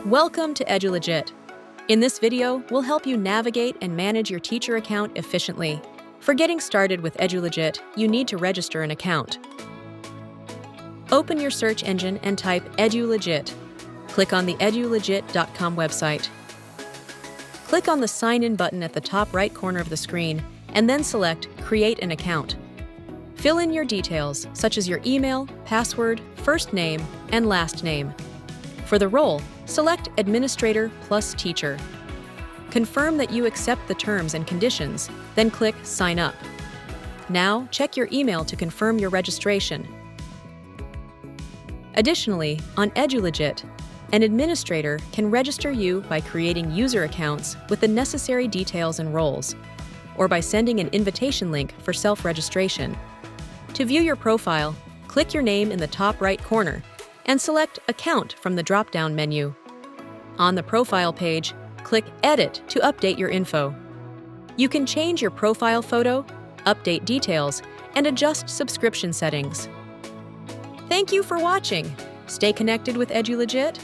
Welcome to EduLegit. In this video, we'll help you navigate and manage your teacher account efficiently. For getting started with EduLegit, you need to register an account. Open your search engine and type EduLegit. Click on the edulegit.com website. Click on the Sign In button at the top right corner of the screen, and then select Create an Account. Fill in your details, such as your email, password, first name, and last name. For the role, select Administrator plus Teacher. Confirm that you accept the terms and conditions, then click Sign Up. Now, check your email to confirm your registration. Additionally, on EduLegit, an administrator can register you by creating user accounts with the necessary details and roles, or by sending an invitation link for self-registration. To view your profile, click your name in the top right corner and select Account from the drop-down menu. On the profile page, click Edit to update your info. You can change your profile photo, update details, and adjust subscription settings. Thank you for watching. Stay connected with EduLegit.